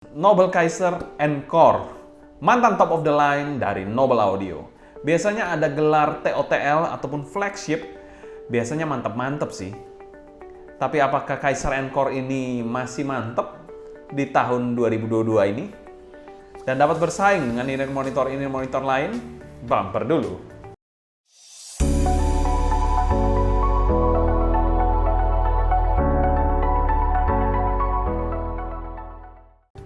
Nobel Kaiser Encore, mantan top of the line dari Nobel Audio. Biasanya ada gelar TOTL ataupun flagship, biasanya mantep-mantep sih. Tapi apakah Kaiser Encore ini masih mantep di tahun 2022 ini? Dan dapat bersaing dengan in-ear monitor lain? Bumper dulu.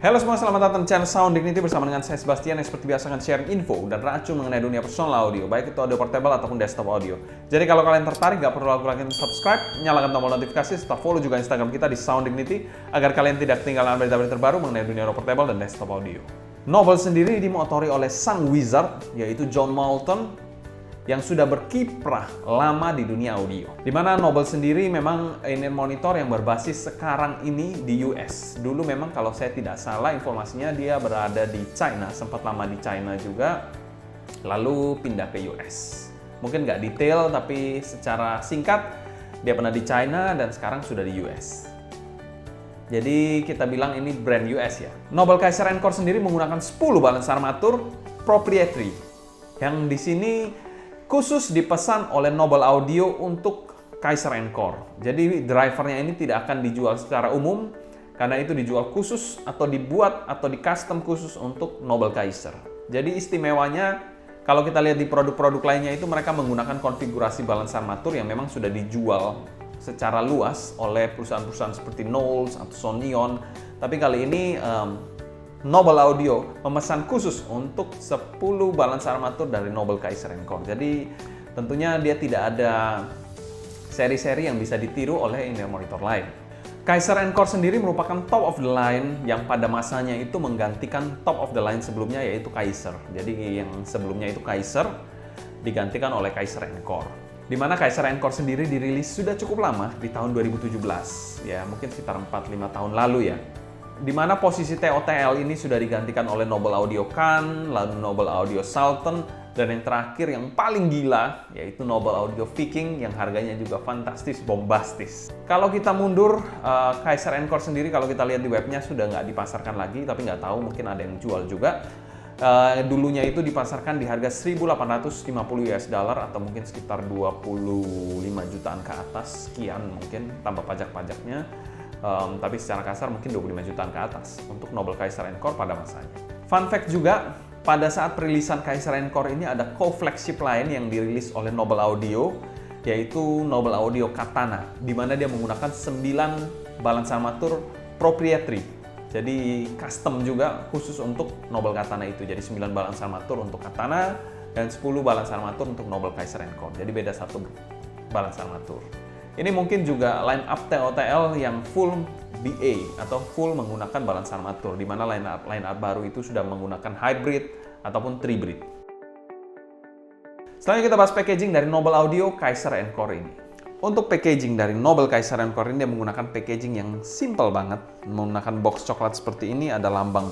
Halo semua, selamat datang di channel Sound Dignity bersama dengan saya Sebastian yang seperti biasa akan sharing info dan racun mengenai dunia personal audio, baik itu audio portable ataupun desktop audio. Jadi kalau kalian tertarik, gak perlu ragu lagi untuk subscribe, nyalakan tombol notifikasi, serta follow juga Instagram kita di Sound Dignity agar kalian tidak ketinggalan berita-berita terbaru mengenai dunia audio portable dan desktop audio. Nobel sendiri dimotori oleh sang wizard, yaitu John Moulton, yang sudah berkiprah lama di dunia audio. Di mana Nobel sendiri memang in-ear monitor yang berbasis sekarang ini di US. Dulu memang kalau saya tidak salah informasinya dia berada di China, sempat lama di China juga, lalu pindah ke US. Mungkin nggak detail, tapi secara singkat dia pernah di China dan sekarang sudah di US. Jadi kita bilang ini brand US ya. Nobel Kaiser Encore sendiri menggunakan 10 balance armatur proprietary yang di sini khusus dipesan oleh Nobel Audio untuk Kaiser Encore. Jadi drivernya ini tidak akan dijual secara umum karena itu dijual khusus atau dibuat atau di custom khusus untuk Nobel Kaiser. Jadi istimewanya kalau kita lihat di produk-produk lainnya itu mereka menggunakan konfigurasi balance armatur yang memang sudah dijual secara luas oleh perusahaan-perusahaan seperti Knowles atau Sonion. Tapi kali ini Nobel Audio memesan khusus untuk 10 balance armatur dari Nobel Kaiser Encore. Jadi tentunya dia tidak ada seri-seri yang bisa ditiru oleh in-ear monitor lain. Kaiser Encore sendiri merupakan top of the line yang pada masanya itu menggantikan top of the line sebelumnya yaitu Kaiser. Jadi yang sebelumnya itu Kaiser digantikan oleh Kaiser Encore. Di mana Kaiser Encore sendiri dirilis sudah cukup lama di tahun 2017. Ya, mungkin sekitar 4-5 tahun lalu ya. Di mana posisi TOTL ini sudah digantikan oleh Nobel Audio Can, lalu Nobel Audio Sultan, dan yang terakhir yang paling gila yaitu Nobel Audio Viking yang harganya juga fantastis, bombastis. Kalau kita mundur, Kaiser Encore sendiri kalau kita lihat di webnya sudah nggak dipasarkan lagi, tapi nggak tahu mungkin ada yang jual juga. Dulunya itu dipasarkan di harga 1.850 US dollar atau mungkin sekitar 25 jutaan ke atas, sekian mungkin tambah pajak-pajaknya. Tapi secara kasar mungkin 25 jutaan ke atas untuk Nobel Kaiser Encore pada masanya. Fun fact juga, pada saat perilisan Kaiser Encore ini ada co-flagship lain yang dirilis oleh Nobel Audio, yaitu Nobel Audio Katana, di mana dia menggunakan 9 balance armatur proprietary. Jadi custom juga khusus untuk Nobel Katana itu. Jadi 9 balance armatur untuk Katana dan 10 balance armatur untuk Nobel Kaiser Encore. Jadi beda satu balance armatur. Ini mungkin juga line up TOTL yang full BA atau full menggunakan balance armatur, di mana line up baru itu sudah menggunakan hybrid ataupun tribrid. Selanjutnya kita bahas packaging dari Nobel Audio Kaiser Encore ini. Untuk packaging dari Nobel Kaiser Encore ini dia menggunakan packaging yang simple banget, menggunakan box coklat seperti ini, ada lambang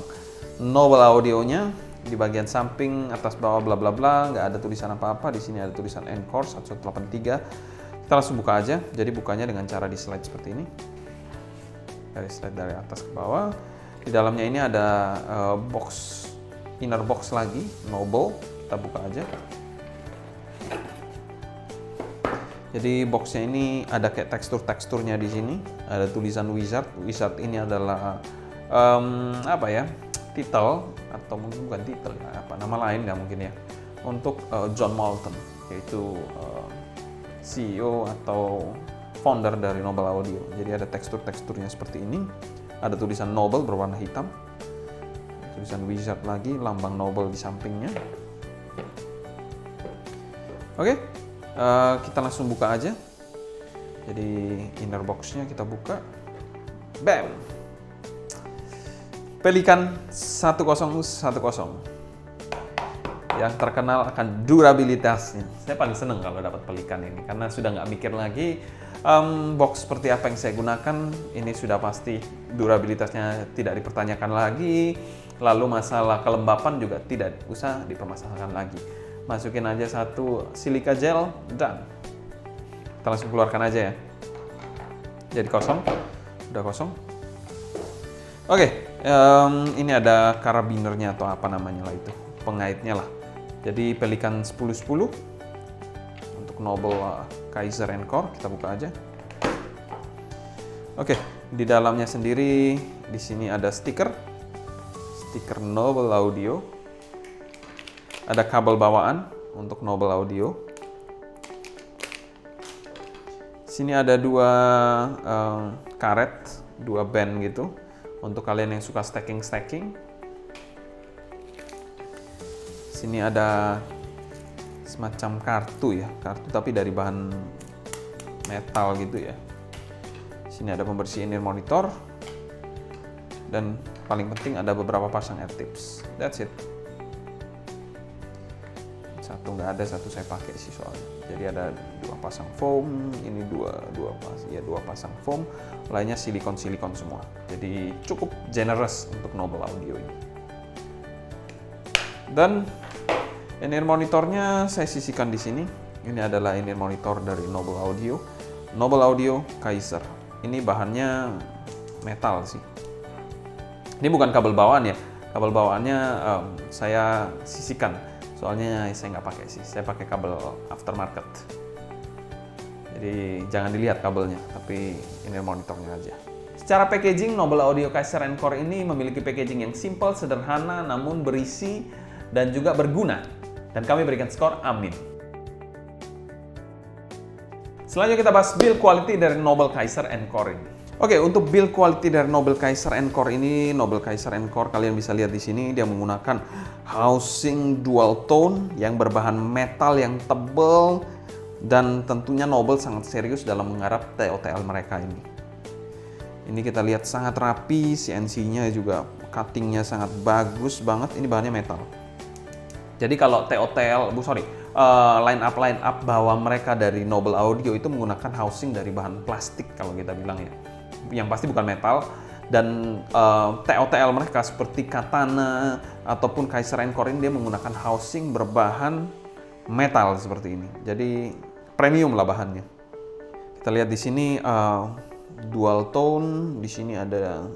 Nobel Audio-nya di bagian samping, atas bawah bla bla bla, nggak ada tulisan apa-apa. Di sini ada tulisan Encore 1183. Kita langsung buka aja, jadi bukanya dengan cara di slide seperti ini. Dari slide dari atas ke bawah. Di dalamnya ini ada inner box lagi, Nobel. Kita buka aja. Jadi boxnya ini ada kayak teksturnya di sini. Ada tulisan Wizard. Wizard ini adalah title atau mungkin bukan title ya, nama lain nggak mungkin ya. Untuk John Moulton, yaitu CEO atau founder dari Nobel Audio. Jadi ada teksturnya seperti ini. Ada tulisan Nobel berwarna hitam. Tulisan Wizard lagi, lambang Nobel di sampingnya. Oke, kita langsung buka aja. Jadi inner box-nya kita buka. Bam! Pelikan 1010. Yang terkenal akan durabilitasnya. Saya paling seneng kalau dapat Pelikan ini karena sudah nggak mikir lagi box seperti apa yang saya gunakan. Ini sudah pasti durabilitasnya tidak dipertanyakan lagi. Lalu masalah kelembapan juga tidak usah dipermasalahkan lagi. Masukin aja satu silika gel dan kita langsung keluarkan aja ya. Jadi kosong, udah kosong. Oke, Ini ada karabinernya atau apa namanya lah itu, pengaitnya lah. Jadi Pelican 1010 untuk Noble Kaiser Encore, kita buka aja. Oke, di dalamnya sendiri di sini ada stiker Noble Audio. Ada kabel bawaan untuk Noble Audio. Sini ada dua karet, dua band gitu untuk kalian yang suka stacking. Sini ada semacam kartu tapi dari bahan metal gitu ya. Sini ada pembersih in-ear monitor, dan paling penting ada beberapa pasang air tips. That's it. Satu nggak ada, satu saya pakai sih soalnya. Jadi ada dua pasang foam, ini dua pasang foam, lainnya silikon semua. Jadi cukup generous untuk Noble Audio ini. Dan in-ear monitornya saya sisihkan di sini. Ini adalah in-ear monitor dari Noble Audio Kaiser. Ini bahannya metal sih. Ini bukan kabel bawaan ya. Kabel bawaannya saya sisihkan. Soalnya saya nggak pakai sih. Saya pakai kabel aftermarket. Jadi jangan dilihat kabelnya, tapi in-ear monitornya aja. Secara packaging, Noble Audio Kaiser Encore ini memiliki packaging yang simple, sederhana, namun berisi dan juga berguna. Dan kami berikan skor amin. Selanjutnya kita bahas build quality dari Noble Kaiser Encore ini. Oke, untuk build quality dari Noble Kaiser Encore ini, Noble Kaiser Encore kalian bisa lihat di sini dia menggunakan housing dual tone yang berbahan metal yang tebal, dan tentunya Noble sangat serius dalam menggarap TOTL mereka ini. Ini kita lihat sangat rapi, CNC-nya juga cutting-nya sangat bagus banget. Ini bahannya metal. Jadi kalau line up bawah mereka dari Noble Audio itu menggunakan housing dari bahan plastik kalau kita bilang ya. Yang pasti bukan metal. Dan TOTL mereka seperti Katana ataupun Kaiser Encore ini dia menggunakan housing berbahan metal seperti ini. Jadi premium lah bahannya. Kita lihat di sini dual tone. Di sini ada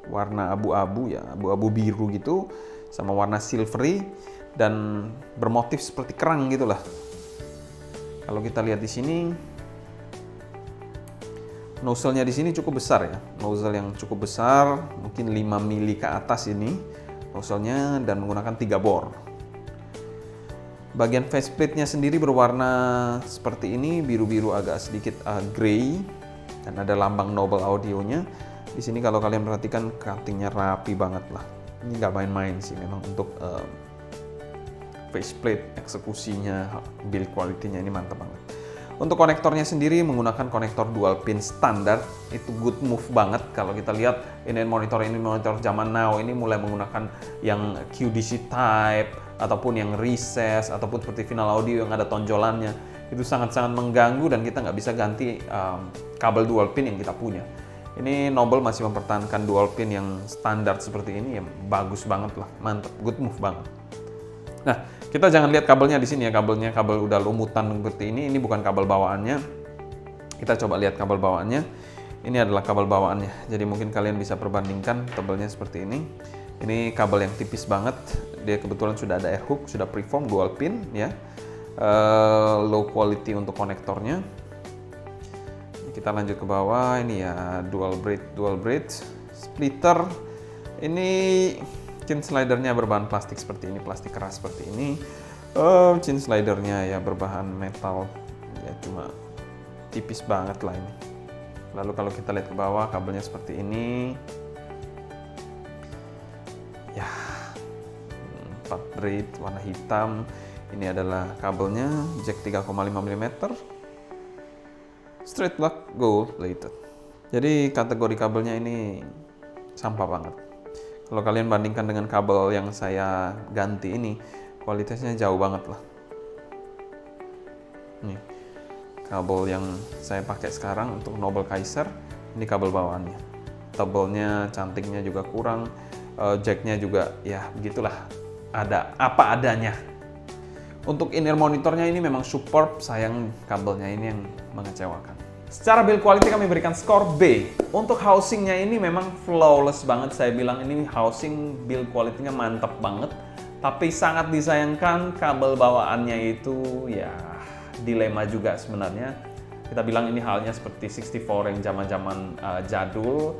warna abu-abu ya, abu-abu biru gitu, sama warna silvery. Dan bermotif seperti kerang gitulah. Kalau kita lihat di sini, nozzle-nya di sini cukup besar ya. Nozzle yang cukup besar, mungkin 5 mili ke atas ini nozzle-nya, dan menggunakan 3 bor. Bagian faceplate-nya sendiri berwarna seperti ini, biru-biru agak sedikit grey, dan ada lambang Noble Audio-nya. Di sini kalau kalian perhatikan cutting-nya rapi banget lah. Ini nggak main-main sih memang untuk faceplate, eksekusinya, build quality-nya ini mantap banget. Untuk konektornya sendiri menggunakan konektor dual pin standar, itu good move banget. Kalau kita lihat ini monitor zaman now ini mulai menggunakan yang QDC type ataupun yang recess ataupun seperti Final Audio yang ada tonjolannya, itu sangat-sangat mengganggu dan kita nggak bisa ganti kabel dual pin yang kita punya. Ini Noble masih mempertahankan dual pin yang standar seperti ini, yang bagus banget lah, mantap, good move banget. Nah, kita jangan lihat kabelnya di sini ya, kabel udah lumutan seperti ini bukan kabel bawaannya. Kita coba lihat kabel bawaannya. Ini adalah kabel bawaannya. Jadi mungkin kalian bisa perbandingkan tebelnya seperti ini. Ini kabel yang tipis banget. Dia kebetulan sudah ada air hook, sudah preform dual pin ya. Low quality untuk konektornya. Kita lanjut ke bawah. Ini ya dual bridge splitter. Ini chin slidernya berbahan plastik seperti ini, plastik keras seperti ini. Chin slidernya ya berbahan metal, ya cuma tipis banget lah ini. Lalu kalau kita lihat ke bawah, kabelnya seperti ini. Ya, 4 braid warna hitam. Ini adalah kabelnya, jack 3,5 mm, straight black gold plated. Jadi kategori kabelnya ini sampah banget. Kalau kalian bandingkan dengan kabel yang saya ganti ini, kualitasnya jauh banget lah. Nih, kabel yang saya pakai sekarang untuk Noble Kaiser, ini kabel bawaannya. Tebelnya, cantingnya juga kurang, jacknya juga ya begitulah, ada apa adanya. Untuk in-ear monitornya ini memang superb, sayang kabelnya ini yang mengecewakan. Secara build quality kami berikan skor B. Untuk housingnya ini memang flawless banget, saya bilang ini housing build quality-nya mantap banget. Tapi sangat disayangkan kabel bawaannya itu ya dilema juga sebenarnya. Kita bilang ini halnya seperti 64 yang zaman-zaman jadul.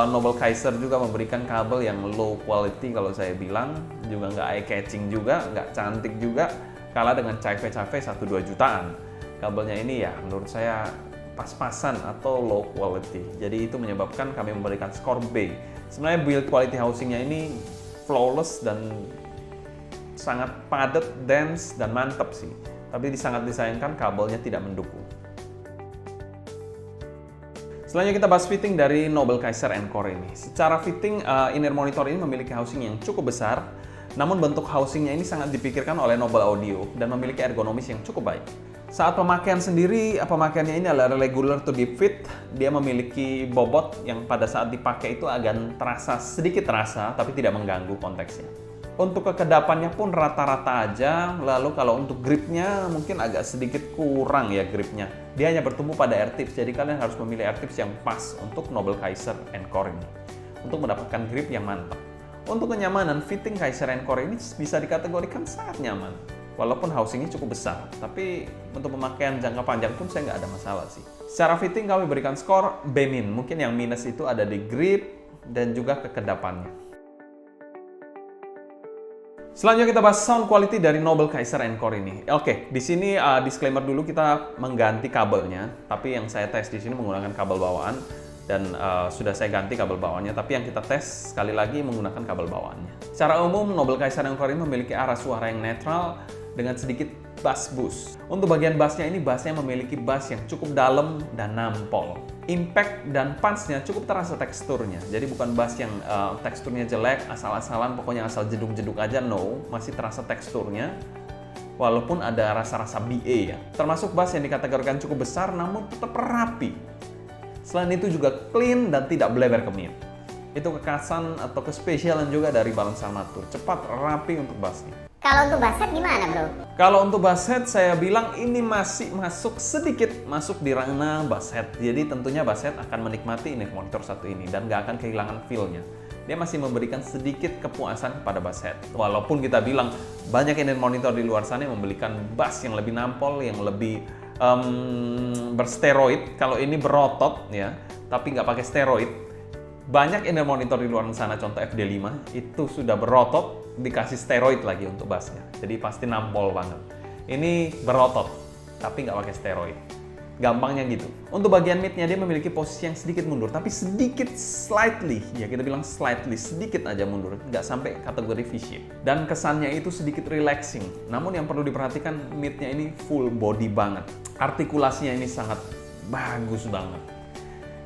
Nobel Kaiser juga memberikan kabel yang low quality kalau saya bilang, juga nggak eye catching juga, nggak cantik juga, kalah dengan Caife 1-2 jutaan. Kabelnya ini ya menurut saya pas-pasan atau low quality. Jadi itu menyebabkan kami memberikan skor B. Sebenarnya build quality housingnya ini flawless dan sangat padat, dense, dan mantap sih. Tapi sangat disayangkan kabelnya tidak mendukung. Selanjutnya kita bahas fitting dari Nobel Kaiser Encore ini. Secara fitting, inner monitor ini memiliki housing yang cukup besar, namun bentuk housingnya ini sangat dipikirkan oleh Nobel Audio dan memiliki ergonomis yang cukup baik. Saat pemakaian sendiri, pemakaiannya ini adalah regular to deep fit. Dia memiliki bobot yang pada saat dipakai itu agak sedikit terasa, tapi tidak mengganggu konteksnya. Untuk kekedapannya pun rata-rata aja, lalu kalau untuk gripnya mungkin agak sedikit kurang ya gripnya. Dia hanya bertumbuh pada air tips, jadi kalian harus memilih air tips yang pas untuk Nobel Kaiser Encore ini, untuk mendapatkan grip yang mantap. Untuk kenyamanan, fitting Kaiser Encore ini bisa dikategorikan sangat nyaman. Walaupun housingnya cukup besar, tapi untuk pemakaian jangka panjang pun saya nggak ada masalah sih. Secara fitting kami berikan skor B-. Mungkin yang minus itu ada di grip dan juga kekedapannya. Selanjutnya kita bahas sound quality dari Nobel Kaiser Encore ini. Oke, di sini disclaimer dulu, kita mengganti kabelnya, tapi yang saya tes di sini menggunakan kabel bawaan dan sudah saya ganti kabel bawaannya, tapi yang kita tes sekali lagi menggunakan kabel bawaannya. Secara umum Nobel Kaiser Encore ini memiliki arah suara yang netral dengan sedikit bass boost. Untuk bagian bassnya ini, bassnya memiliki bass yang cukup dalam dan nampol. Impact dan punch-nya cukup terasa teksturnya. Jadi bukan bass yang teksturnya jelek, asal-asalan, pokoknya asal jeduk-jeduk aja, no. Masih terasa teksturnya, walaupun ada rasa-rasa BA ya. Termasuk bass yang dikategorikan cukup besar, namun tetap rapi. Selain itu juga clean dan tidak bleber ke mid. Itu kekhasan atau kespesialan juga dari Balance Armature. Cepat, rapi untuk bassnya. Kalau untuk bass head gimana, bro? Kalau untuk bass head, saya bilang ini masih masuk di ranah bass head. Jadi tentunya bass head akan menikmati inner monitor satu ini dan nggak akan kehilangan feel-nya. Dia masih memberikan sedikit kepuasan kepada bass head. Walaupun kita bilang banyak inner monitor di luar sana yang memberikan bass yang lebih nampol, yang lebih bersteroid. Kalau ini berotot ya, tapi nggak pakai steroid. Banyak inner monitor di luar sana, contoh FD5, itu sudah berotot, dikasih steroid lagi untuk bassnya. Jadi pasti nampol banget. Ini berotot, tapi nggak pakai steroid. Gampangnya gitu. Untuk bagian midnya dia memiliki posisi yang sedikit mundur, tapi sedikit slightly, ya kita bilang slightly, sedikit aja mundur, nggak sampai kategori V-shape. Dan kesannya itu sedikit relaxing. Namun yang perlu diperhatikan, midnya ini full body banget. Artikulasinya ini sangat bagus banget.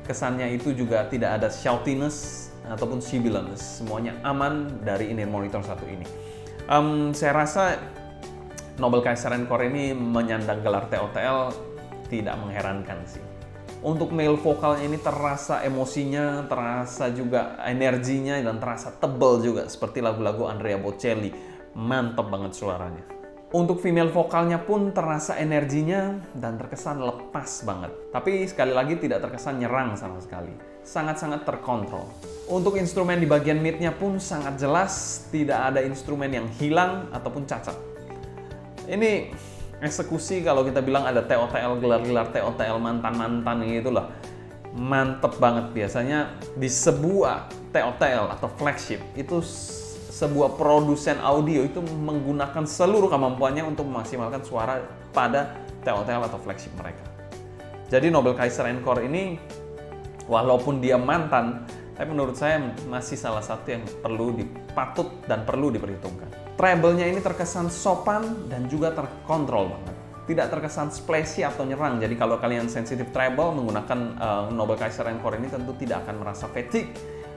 Kesannya itu juga tidak ada shoutiness ataupun sibilance, semuanya aman dari inner monitor satu ini. Saya rasa Nobel Kaiser Encore ini menyandang gelar TOTL tidak mengherankan sih. Untuk male vokalnya ini terasa emosinya, terasa juga energinya, dan terasa tebal juga seperti lagu-lagu Andrea Bocelli. Mantap banget suaranya. Untuk female vokalnya pun terasa energinya dan terkesan lepas banget. Tapi sekali lagi tidak terkesan nyerang sama sekali. Sangat-sangat terkontrol. Untuk instrumen di bagian midnya pun sangat jelas, tidak ada instrumen yang hilang ataupun cacat. Ini eksekusi kalau kita bilang ada TOTL, gelar-gelar TOTL mantan-mantan gitu lah. Mantep banget. Biasanya di sebuah TOTL atau flagship itu sebuah produsen audio itu menggunakan seluruh kemampuannya untuk memaksimalkan suara pada TOTL atau flagship mereka. Jadi Nobel Kaiser Encore ini walaupun dia mantan, tapi menurut saya masih salah satu yang patut dan perlu diperhitungkan. Treble-nya ini terkesan sopan dan juga terkontrol banget. Tidak terkesan splashy atau nyerang. Jadi kalau kalian sensitif treble menggunakan Nobel Kaiser Encore ini tentu tidak akan merasa fatigue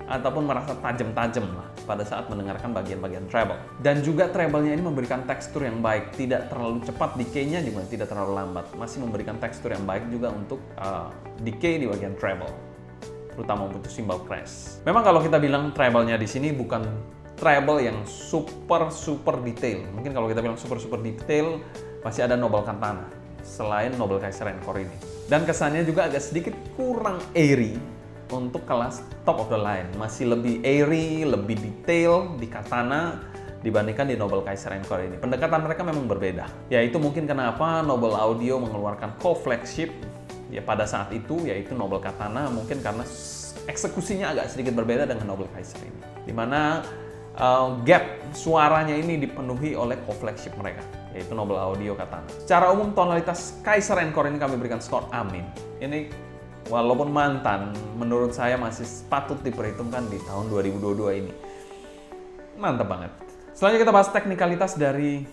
ataupun merasa tajam-tajam lah pada saat mendengarkan bagian-bagian treble. Dan juga treble-nya ini memberikan tekstur yang baik, tidak terlalu cepat, decay-nya juga tidak terlalu lambat. Masih memberikan tekstur yang baik juga untuk decay di bagian treble, terutama untuk cymbal crash. Memang kalau kita bilang treble-nya di sini bukan treble yang super detail. Mungkin kalau kita bilang super detail, masih ada Nobel Cantana selain Nobel Kaiser Encore ini. Dan kesannya juga agak sedikit kurang airy untuk kelas top of the line. Masih lebih airy, lebih detail di Katana dibandingkan di Noble Kaiser Encore ini. Pendekatan mereka memang berbeda. Ya itu mungkin kenapa Noble Audio mengeluarkan co-flagship ya pada saat itu, yaitu Noble Katana, mungkin karena eksekusinya agak sedikit berbeda dengan Noble Kaiser ini. Dimana gap suaranya ini dipenuhi oleh co-flagship mereka, yaitu Noble Audio Katana. Secara umum tonalitas Kaiser Encore ini kami berikan skor amin. Ini walaupun mantan, menurut saya masih patut diperhitungkan di tahun 2022 ini. Mantap banget. Selanjutnya kita bahas teknikalitas dari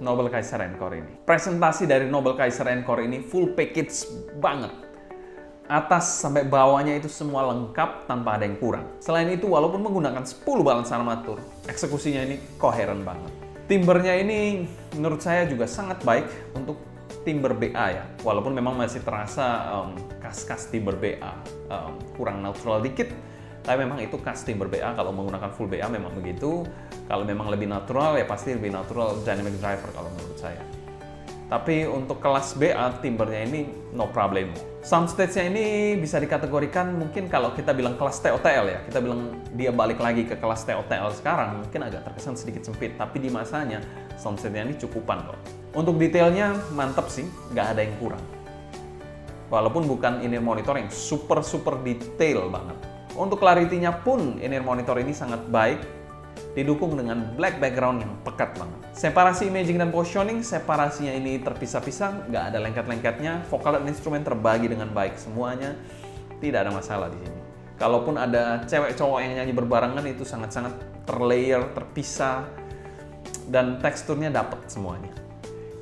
Noble Kaiser Encore ini. Presentasi dari Noble Kaiser Encore ini full package banget. Atas sampai bawahnya itu semua lengkap tanpa ada yang kurang. Selain itu, walaupun menggunakan 10 balance armatur, eksekusinya ini koheren banget. Timbernya ini menurut saya juga sangat baik untuk timber BA ya. Walaupun memang masih terasa kas-kas timber BA, kurang natural dikit. Tapi memang itu khas timber BA, kalau menggunakan full BA memang begitu. Kalau memang lebih natural ya pasti lebih natural dynamic driver kalau menurut saya. Tapi untuk kelas BA, timbernya ini no problem. Soundstage-nya ini bisa dikategorikan mungkin kalau kita bilang kelas TOTL ya, kita bilang dia balik lagi ke kelas TOTL sekarang, mungkin agak terkesan sedikit sempit, tapi di masanya soundstage-nya ini cukupan kok. Untuk detailnya mantep sih, nggak ada yang kurang. Walaupun bukan in-ear monitor yang super detail banget. Untuk clarity-nya pun in-ear monitor ini sangat baik, didukung dengan black background yang pekat banget. Separasi imaging dan positioning, separasinya ini terpisah-pisah, nggak ada lengket-lengketnya. Vokal dan instrumen terbagi dengan baik semuanya, tidak ada masalah di sini. Kalaupun ada cewek cowok yang nyanyi berbarengan itu sangat-sangat terlayer, terpisah, dan teksturnya dapat semuanya.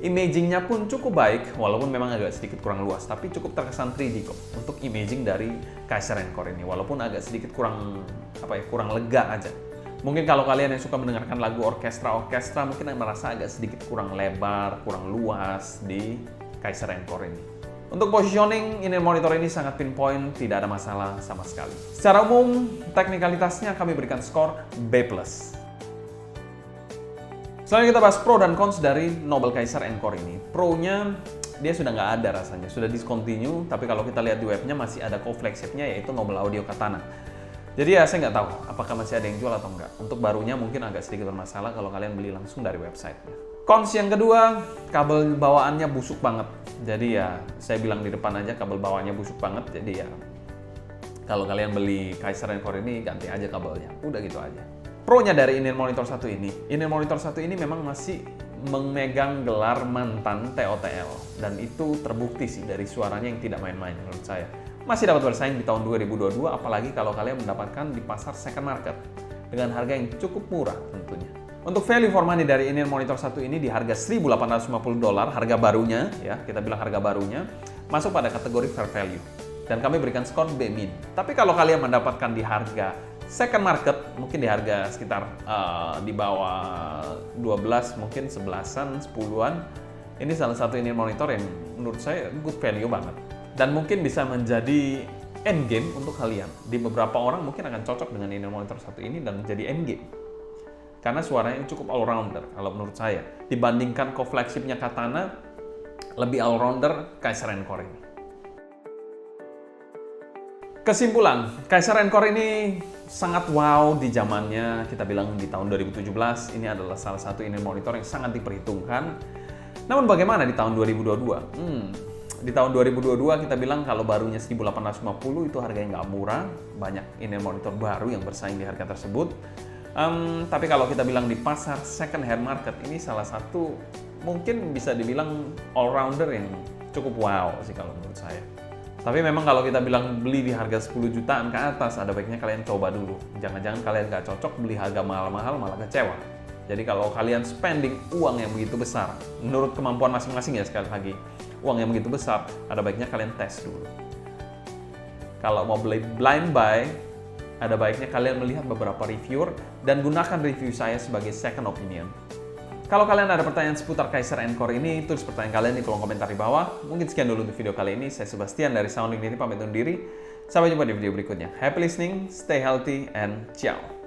Imagingnya pun cukup baik, walaupun memang agak sedikit kurang luas, tapi cukup terkesan 3D kok untuk imaging dari Kaiser Encore ini, walaupun agak sedikit kurang lega aja. Mungkin kalau kalian yang suka mendengarkan lagu orkestra mungkin merasa agak sedikit kurang lebar, kurang luas di Kaiser Encore ini. Untuk positioning, in-ear monitor ini sangat pinpoint, tidak ada masalah sama sekali. Secara umum, teknikalitasnya kami berikan skor B+. Selanjutnya kita bahas pro dan cons dari Noble Kaiser Encore ini. Pro-nya, dia sudah nggak ada rasanya, sudah discontinue, tapi kalau kita lihat di webnya masih ada co-flagship-nya yaitu Noble Audio Katana. Jadi ya saya nggak tahu apakah masih ada yang jual atau enggak. Untuk barunya mungkin agak sedikit bermasalah kalau kalian beli langsung dari websitenya. Cons yang kedua, kabel bawaannya busuk banget. Jadi ya saya bilang di depan aja kabel bawaannya busuk banget. Jadi ya kalau kalian beli Kaiser Encore ini ganti aja kabelnya. Udah gitu aja. Pro-nya dari in-ear monitor satu ini, in-ear monitor satu ini memang masih memegang gelar mantan TOTL. Dan itu terbukti sih dari suaranya yang tidak main-main menurut saya. Masih dapat bersaing di tahun 2022, apalagi kalau kalian mendapatkan di pasar second market dengan harga yang cukup murah tentunya. Untuk value for money dari in-ear monitor satu ini di harga $1.850, harga barunya ya, kita bilang harga barunya, masuk pada kategori fair value. Dan kami berikan skor B-. Tapi kalau kalian mendapatkan di harga second market, mungkin di harga sekitar di bawah 12, mungkin 11-an, 10-an, ini salah satu in-ear monitor yang menurut saya good value banget. Dan mungkin bisa menjadi endgame untuk kalian. Di beberapa orang mungkin akan cocok dengan in-ear monitor satu ini dan menjadi endgame. Karena suaranya cukup all-rounder kalau menurut saya. Dibandingkan co-flagship-nya Katana, lebih all-rounder Kaiser Encore ini. Kesimpulan, Kaiser Encore ini sangat wow di zamannya, kita bilang di tahun 2017, ini adalah salah satu in-ear monitor yang sangat diperhitungkan. Namun bagaimana di tahun 2022? Di tahun 2022 kita bilang kalau barunya 1.850 itu harganya nggak murah, banyak in-ear monitor baru yang bersaing di harga tersebut. Tapi kalau kita bilang di pasar second hand market ini salah satu mungkin bisa dibilang all-rounder yang cukup wow sih kalau menurut saya. Tapi memang kalau kita bilang beli di harga 10 jutaan ke atas, ada baiknya kalian coba dulu. Jangan-jangan kalian nggak cocok beli harga mahal-mahal malah kecewa. Jadi kalau kalian spending uang yang begitu besar, menurut kemampuan masing-masing ya sekali lagi, uang yang begitu besar, ada baiknya kalian tes dulu. Kalau mau beli blind buy, ada baiknya kalian melihat beberapa reviewer dan gunakan review saya sebagai second opinion. Kalau kalian ada pertanyaan seputar Kaiser Encore ini, tulis pertanyaan kalian di kolom komentar di bawah. Mungkin sekian dulu untuk video kali ini. Saya Sebastian dari Sound Dignity pamit undur diri. Sampai jumpa di video berikutnya. Happy listening, stay healthy, and ciao!